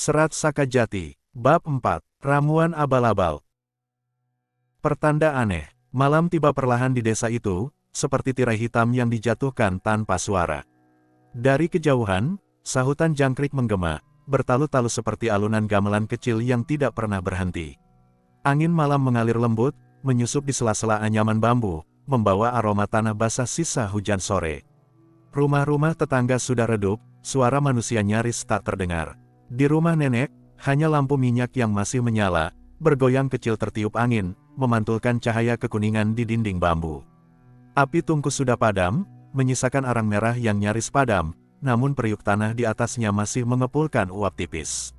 Serat Sakajati, Bab 4, Ramuan Abal-abal. Pertanda aneh, malam tiba perlahan di desa itu, seperti tirai hitam yang dijatuhkan tanpa suara. Dari kejauhan, sahutan jangkrik menggema, bertalu-talu seperti alunan gamelan kecil yang tidak pernah berhenti. Angin malam mengalir lembut, menyusup di sela-sela anyaman bambu, membawa aroma tanah basah sisa hujan sore. Rumah-rumah tetangga sudah redup, suara manusia nyaris tak terdengar. Di rumah nenek, hanya lampu minyak yang masih menyala, bergoyang kecil tertiup angin, memantulkan cahaya kekuningan di dinding bambu. Api tungku sudah padam, menyisakan arang merah yang nyaris padam, namun periuk tanah di atasnya masih mengepulkan uap tipis.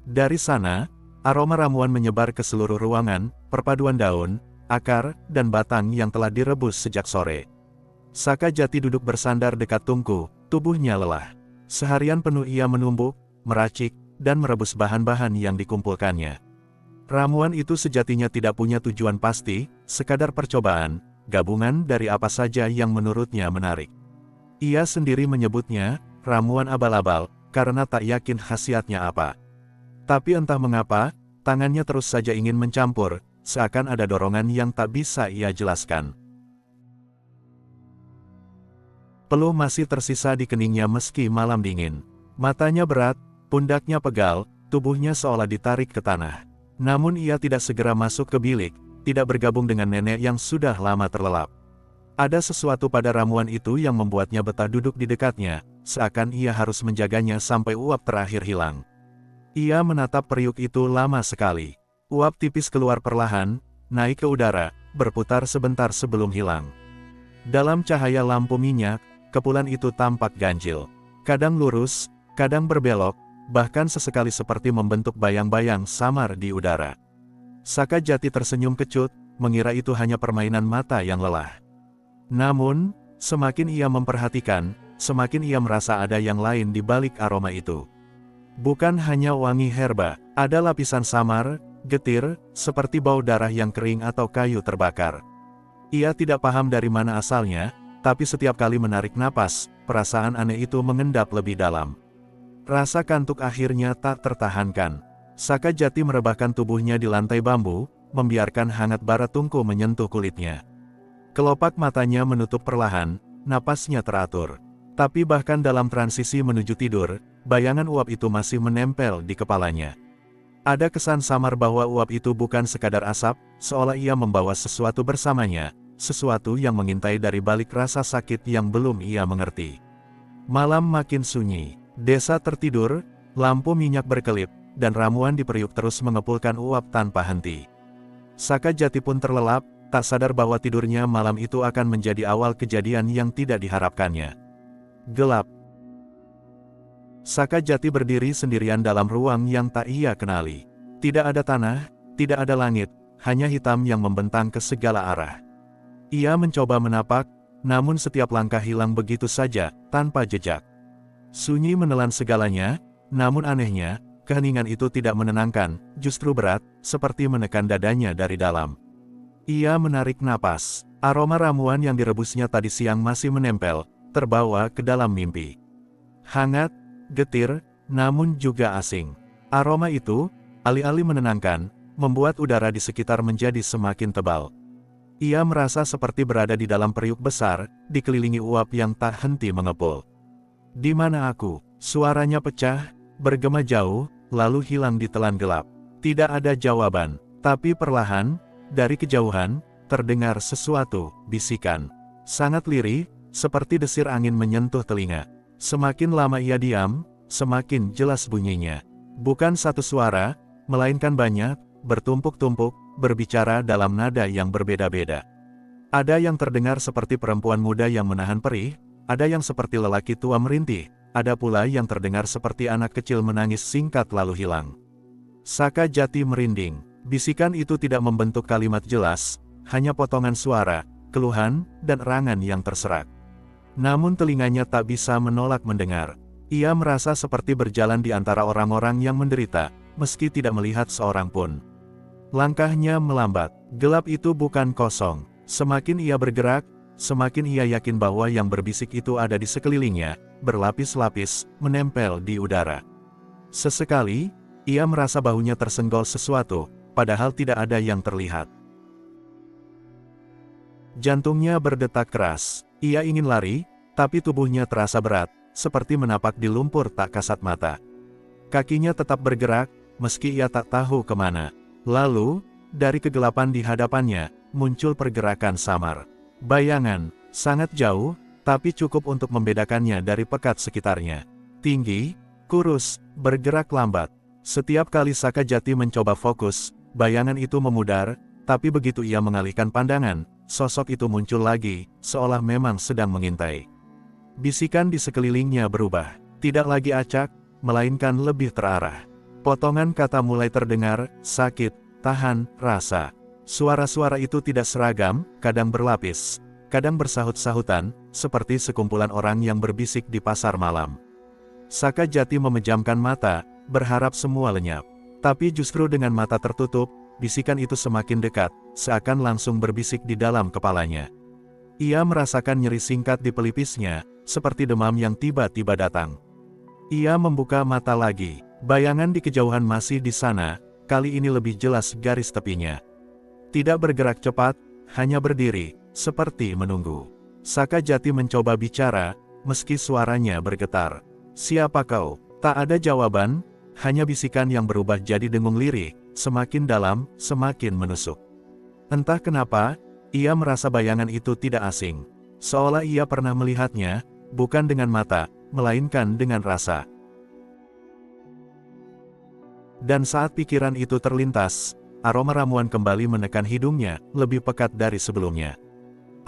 Dari sana, aroma ramuan menyebar ke seluruh ruangan, perpaduan daun, akar, dan batang yang telah direbus sejak sore. Sakajati duduk bersandar dekat tungku, tubuhnya lelah. Seharian penuh ia menumbuk, meracik, dan merebus bahan-bahan yang dikumpulkannya. Ramuan itu sejatinya tidak punya tujuan pasti, sekadar percobaan, gabungan dari apa saja yang menurutnya menarik. Ia sendiri menyebutnya, ramuan abal-abal, karena tak yakin khasiatnya apa. Tapi entah mengapa, tangannya terus saja ingin mencampur, seakan ada dorongan yang tak bisa ia jelaskan. Peluh masih tersisa di keningnya meski malam dingin. Matanya berat, pundaknya pegal, tubuhnya seolah ditarik ke tanah. Namun ia tidak segera masuk ke bilik, tidak bergabung dengan nenek yang sudah lama terlelap. Ada sesuatu pada ramuan itu yang membuatnya betah duduk di dekatnya, seakan ia harus menjaganya sampai uap terakhir hilang. Ia menatap periuk itu lama sekali. Uap tipis keluar perlahan, naik ke udara, berputar sebentar sebelum hilang. Dalam cahaya lampu minyak, kepulan itu tampak ganjil. Kadang lurus, kadang berbelok, bahkan sesekali seperti membentuk bayang-bayang samar di udara. Sakajati tersenyum kecut, mengira itu hanya permainan mata yang lelah. Namun, semakin ia memperhatikan, semakin ia merasa ada yang lain di balik aroma itu. Bukan hanya wangi herba, ada lapisan samar, getir, seperti bau darah yang kering atau kayu terbakar. Ia tidak paham dari mana asalnya, tapi setiap kali menarik napas, perasaan aneh itu mengendap lebih dalam. Rasa kantuk akhirnya tak tertahankan. Sakajati merebahkan tubuhnya di lantai bambu, membiarkan hangat bara tungku menyentuh kulitnya. Kelopak matanya menutup perlahan, napasnya teratur. Tapi bahkan dalam transisi menuju tidur, bayangan uap itu masih menempel di kepalanya. Ada kesan samar bahwa uap itu bukan sekadar asap, seolah ia membawa sesuatu bersamanya, sesuatu yang mengintai dari balik rasa sakit yang belum ia mengerti. Malam makin sunyi. Desa tertidur, lampu minyak berkelip, dan ramuan di periuk terus mengepulkan uap tanpa henti. Sakajati pun terlelap, tak sadar bahwa tidurnya malam itu akan menjadi awal kejadian yang tidak diharapkannya. Gelap. Sakajati berdiri sendirian dalam ruang yang tak ia kenali. Tidak ada tanah, tidak ada langit, hanya hitam yang membentang ke segala arah. Ia mencoba menapak, namun setiap langkah hilang begitu saja, tanpa jejak. Sunyi menelan segalanya, namun anehnya, keheningan itu tidak menenangkan, justru berat, seperti menekan dadanya dari dalam. Ia menarik napas, aroma ramuan yang direbusnya tadi siang masih menempel, terbawa ke dalam mimpi. Hangat, getir, namun juga asing. Aroma itu, alih-alih menenangkan, membuat udara di sekitar menjadi semakin tebal. Ia merasa seperti berada di dalam periuk besar, dikelilingi uap yang tak henti mengepul. "Di mana aku?" Suaranya pecah, bergema jauh, lalu hilang di telan gelap. Tidak ada jawaban, tapi perlahan, dari kejauhan, terdengar sesuatu, bisikan. Sangat lirih, seperti desir angin menyentuh telinga. Semakin lama ia diam, semakin jelas bunyinya. Bukan satu suara, melainkan banyak, bertumpuk-tumpuk, berbicara dalam nada yang berbeda-beda. Ada yang terdengar seperti perempuan muda yang menahan perih, ada yang seperti lelaki tua merintih, ada pula yang terdengar seperti anak kecil menangis singkat lalu hilang. Sakajati merinding. Bisikan itu tidak membentuk kalimat jelas, hanya potongan suara, keluhan, dan erangan yang terserak. Namun telinganya tak bisa menolak mendengar. Ia merasa seperti berjalan di antara orang-orang yang menderita, meski tidak melihat seorang pun. Langkahnya melambat. Gelap itu bukan kosong. Semakin ia bergerak, semakin ia yakin bahwa yang berbisik itu ada di sekelilingnya, berlapis-lapis, menempel di udara. Sesekali, ia merasa bahunya tersenggol sesuatu, padahal tidak ada yang terlihat. Jantungnya berdetak keras. Ia ingin lari, tapi tubuhnya terasa berat, seperti menapak di lumpur tak kasat mata. Kakinya tetap bergerak, meski ia tak tahu kemana. Lalu, dari kegelapan di hadapannya, muncul pergerakan samar. Bayangan, sangat jauh, tapi cukup untuk membedakannya dari pekat sekitarnya. Tinggi, kurus, bergerak lambat. Setiap kali Sakajati mencoba fokus, bayangan itu memudar, tapi begitu ia mengalihkan pandangan, sosok itu muncul lagi, seolah memang sedang mengintai. Bisikan di sekelilingnya berubah, tidak lagi acak, melainkan lebih terarah. Potongan kata mulai terdengar, sakit, tahan, rasa. Suara-suara itu tidak seragam, kadang berlapis, kadang bersahut-sahutan, seperti sekumpulan orang yang berbisik di pasar malam. Sakajati memejamkan mata, berharap semua lenyap. Tapi justru dengan mata tertutup, bisikan itu semakin dekat, seakan langsung berbisik di dalam kepalanya. Ia merasakan nyeri singkat di pelipisnya, seperti demam yang tiba-tiba datang. Ia membuka mata lagi, bayangan di kejauhan masih di sana, kali ini lebih jelas garis tepinya. Tidak bergerak cepat, hanya berdiri, seperti menunggu. Sakajati mencoba bicara, meski suaranya bergetar. "Siapa kau?" Tak ada jawaban, hanya bisikan yang berubah jadi dengung lirih, semakin dalam, semakin menusuk. Entah kenapa, ia merasa bayangan itu tidak asing. Seolah ia pernah melihatnya, bukan dengan mata, melainkan dengan rasa. Dan saat pikiran itu terlintas, aroma ramuan kembali menekan hidungnya, lebih pekat dari sebelumnya.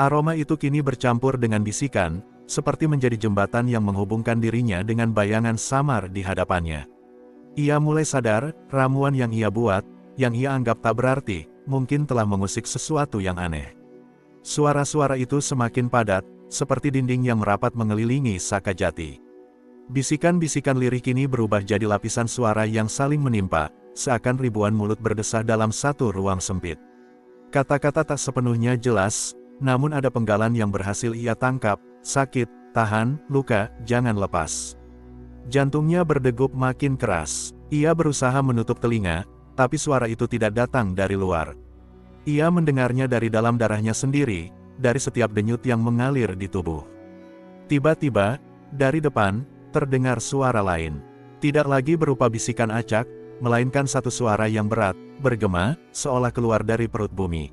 Aroma itu kini bercampur dengan bisikan, seperti menjadi jembatan yang menghubungkan dirinya dengan bayangan samar di hadapannya. Ia mulai sadar, ramuan yang ia buat, yang ia anggap tak berarti, mungkin telah mengusik sesuatu yang aneh. Suara-suara itu semakin padat, seperti dinding yang merapat mengelilingi Sakajati. Bisikan-bisikan lirih kini berubah jadi lapisan suara yang saling menimpa, seakan ribuan mulut berdesah dalam satu ruang sempit. Kata-kata tak sepenuhnya jelas, namun ada penggalan yang berhasil ia tangkap, sakit, tahan, luka, jangan lepas. Jantungnya berdegup makin keras. Ia berusaha menutup telinga, tapi suara itu tidak datang dari luar. Ia mendengarnya dari dalam darahnya sendiri, dari setiap denyut yang mengalir di tubuh. Tiba-tiba, dari depan, terdengar suara lain. Tidak lagi berupa bisikan acak, melainkan satu suara yang berat, bergema, seolah keluar dari perut bumi.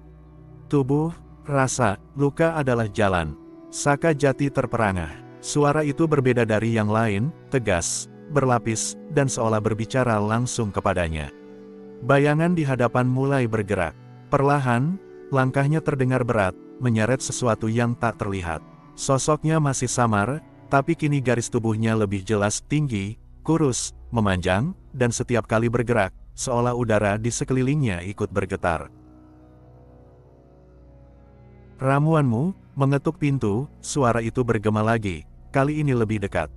Tubuh, rasa, luka adalah jalan. Sakajati terperangah. Suara itu berbeda dari yang lain, tegas, berlapis, dan seolah berbicara langsung kepadanya. Bayangan di hadapan mulai bergerak. Perlahan, langkahnya terdengar berat, menyeret sesuatu yang tak terlihat. Sosoknya masih samar, tapi kini garis tubuhnya lebih jelas, tinggi, kurus, memanjang, dan setiap kali bergerak, seolah udara di sekelilingnya ikut bergetar. "Ramuanmu," mengetuk pintu, suara itu bergema lagi, kali ini lebih dekat.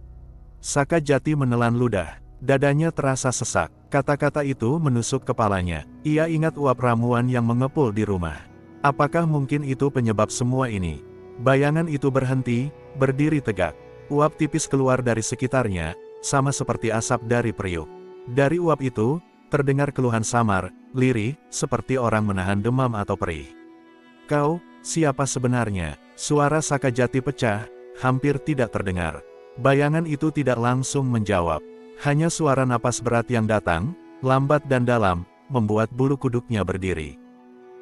Sakajati menelan ludah, dadanya terasa sesak, kata-kata itu menusuk kepalanya. Ia ingat uap ramuan yang mengepul di rumah. Apakah mungkin itu penyebab semua ini? Bayangan itu berhenti, berdiri tegak. Uap tipis keluar dari sekitarnya, sama seperti asap dari periuk. Dari uap itu, terdengar keluhan samar, lirih, seperti orang menahan demam atau perih. "Kau, siapa sebenarnya?" Suara Sakajati pecah, hampir tidak terdengar. Bayangan itu tidak langsung menjawab. Hanya suara napas berat yang datang, lambat dan dalam, membuat bulu kuduknya berdiri.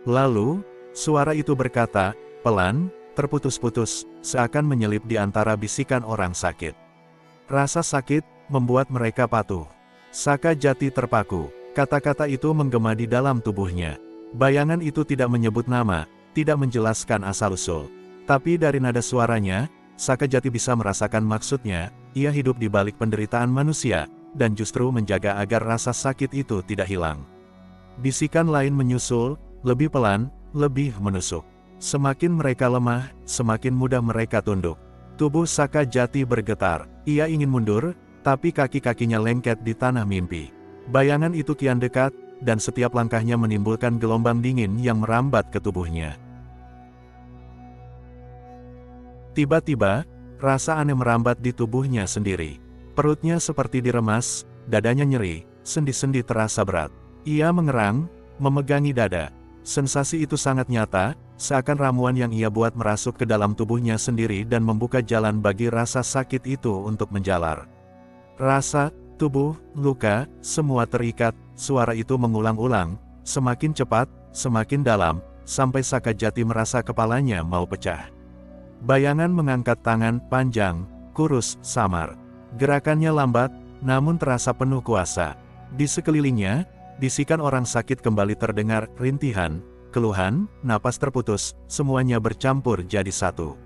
Lalu, suara itu berkata, pelan, terputus-putus, seakan menyelip di antara bisikan orang sakit. Rasa sakit, membuat mereka patuh. Sakajati terpaku. Kata-kata itu menggema di dalam tubuhnya. Bayangan itu tidak menyebut nama, tidak menjelaskan asal-usul. Tapi dari nada suaranya, Sakajati bisa merasakan maksudnya. Ia hidup di balik penderitaan manusia, dan justru menjaga agar rasa sakit itu tidak hilang. Bisikan lain menyusul, lebih pelan, lebih menusuk. Semakin mereka lemah, semakin mudah mereka tunduk. Tubuh Sakajati bergetar. Ia ingin mundur, tapi kaki-kakinya lengket di tanah mimpi. Bayangan itu kian dekat, dan setiap langkahnya menimbulkan gelombang dingin yang merambat ke tubuhnya. Tiba-tiba, rasa aneh merambat di tubuhnya sendiri. Perutnya seperti diremas, dadanya nyeri, sendi-sendi terasa berat. Ia mengerang, memegangi dada. Sensasi itu sangat nyata, seakan ramuan yang ia buat merasuk ke dalam tubuhnya sendiri dan membuka jalan bagi rasa sakit itu untuk menjalar. Rasa, tubuh, luka, semua terikat, suara itu mengulang-ulang, semakin cepat, semakin dalam, sampai Sakajati merasa kepalanya mau pecah. Bayangan mengangkat tangan panjang, kurus, samar. Gerakannya lambat, namun terasa penuh kuasa. Di sekelilingnya, bisikan orang sakit kembali terdengar, rintihan, keluhan, napas terputus, semuanya bercampur jadi satu.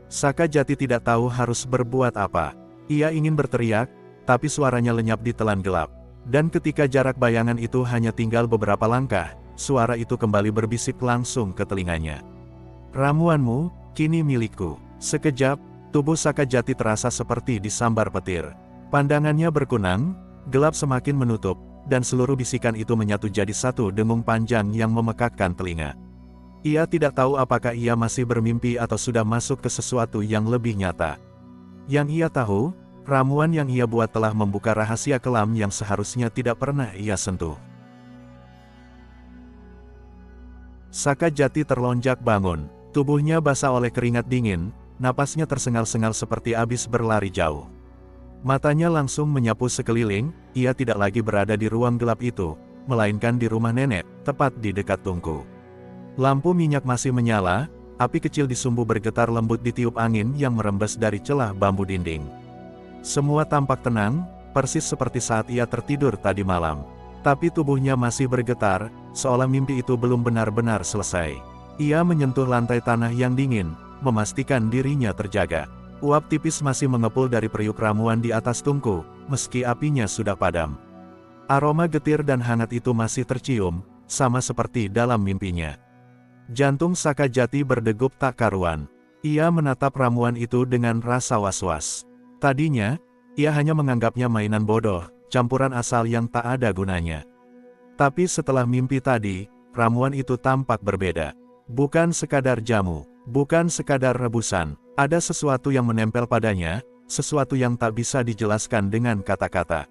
Sakajati tidak tahu harus berbuat apa. Ia ingin berteriak, tapi suaranya lenyap di telan gelap. Dan ketika jarak bayangan itu hanya tinggal beberapa langkah, suara itu kembali berbisik langsung ke telinganya. "Ramuanmu, kini milikku." Sekejap, tubuh Sakajati terasa seperti disambar petir. Pandangannya berkunang, gelap semakin menutup, dan seluruh bisikan itu menyatu jadi satu dengung panjang yang memekakkan telinga. Ia tidak tahu apakah ia masih bermimpi atau sudah masuk ke sesuatu yang lebih nyata. Yang ia tahu, ramuan yang ia buat telah membuka rahasia kelam yang seharusnya tidak pernah ia sentuh. Sakajati terlonjak bangun, tubuhnya basah oleh keringat dingin, napasnya tersengal-sengal seperti habis berlari jauh. Matanya langsung menyapu sekeliling, ia tidak lagi berada di ruang gelap itu, melainkan di rumah nenek, tepat di dekat tungku. Lampu minyak masih menyala, api kecil di sumbu bergetar lembut ditiup angin yang merembes dari celah bambu dinding. Semua tampak tenang, persis seperti saat ia tertidur tadi malam. Tapi tubuhnya masih bergetar, seolah mimpi itu belum benar-benar selesai. Ia menyentuh lantai tanah yang dingin, memastikan dirinya terjaga. Uap tipis masih mengepul dari periuk ramuan di atas tungku, meski apinya sudah padam. Aroma getir dan hangat itu masih tercium, sama seperti dalam mimpinya. Jantung Sakajati berdegup tak karuan. Ia menatap ramuan itu dengan rasa was-was. Tadinya, ia hanya menganggapnya mainan bodoh, campuran asal yang tak ada gunanya. Tapi setelah mimpi tadi, ramuan itu tampak berbeda. Bukan sekadar jamu, bukan sekadar rebusan, ada sesuatu yang menempel padanya, sesuatu yang tak bisa dijelaskan dengan kata-kata.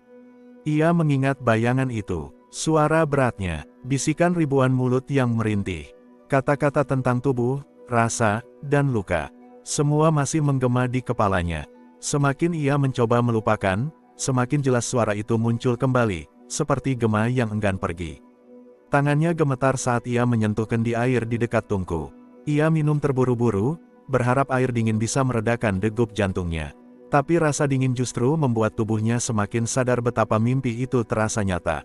Ia mengingat bayangan itu, suara beratnya, bisikan ribuan mulut yang merintih. Kata-kata tentang tubuh, rasa, dan luka. Semua masih menggema di kepalanya. Semakin ia mencoba melupakan, semakin jelas suara itu muncul kembali, seperti gema yang enggan pergi. Tangannya gemetar saat ia menyentuh kendi air di dekat tungku. Ia minum terburu-buru, berharap air dingin bisa meredakan degup jantungnya. Tapi rasa dingin justru membuat tubuhnya semakin sadar betapa mimpi itu terasa nyata.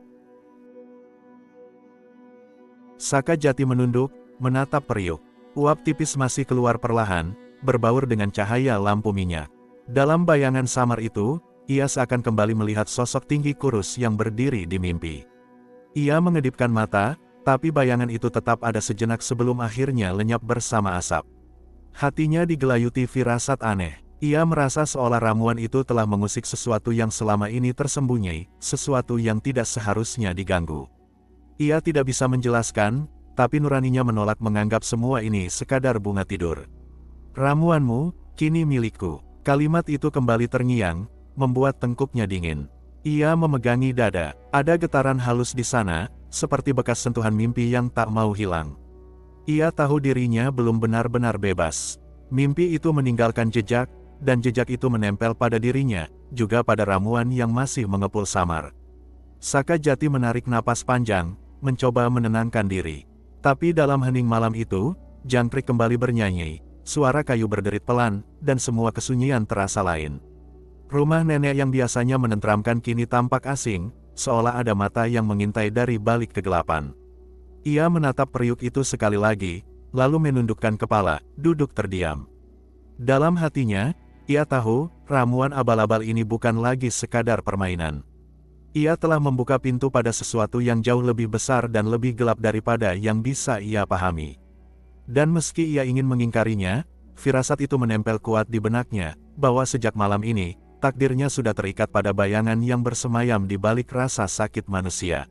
Sakajati menunduk, menatap periuk. Uap tipis masih keluar perlahan, berbaur dengan cahaya lampu minyak. Dalam bayangan samar itu, ia seakan kembali melihat sosok tinggi kurus yang berdiri di mimpi. Ia mengedipkan mata, tapi bayangan itu tetap ada sejenak sebelum akhirnya lenyap bersama asap. Hatinya digelayuti firasat aneh. Ia merasa seolah ramuan itu telah mengusik sesuatu yang selama ini tersembunyi, sesuatu yang tidak seharusnya diganggu. Ia tidak bisa menjelaskan, tapi nuraninya menolak menganggap semua ini sekadar bunga tidur. "Ramuanmu, kini milikku." Kalimat itu kembali terngiang, membuat tengkuknya dingin. Ia memegangi dada, ada getaran halus di sana, seperti bekas sentuhan mimpi yang tak mau hilang. Ia tahu dirinya belum benar-benar bebas. Mimpi itu meninggalkan jejak, dan jejak itu menempel pada dirinya, juga pada ramuan yang masih mengepul samar. Sakajati menarik napas panjang, mencoba menenangkan diri. Tapi dalam hening malam itu, jangkrik kembali bernyanyi, suara kayu berderit pelan, dan semua kesunyian terasa lain. Rumah nenek yang biasanya menenteramkan kini tampak asing, seolah ada mata yang mengintai dari balik kegelapan. Ia menatap periuk itu sekali lagi, lalu menundukkan kepala, duduk terdiam. Dalam hatinya, ia tahu, ramuan abal-abal ini bukan lagi sekadar permainan. Ia telah membuka pintu pada sesuatu yang jauh lebih besar dan lebih gelap daripada yang bisa ia pahami. Dan meski ia ingin mengingkarinya, firasat itu menempel kuat di benaknya, bahwa sejak malam ini, takdirnya sudah terikat pada bayangan yang bersemayam di balik rasa sakit manusia.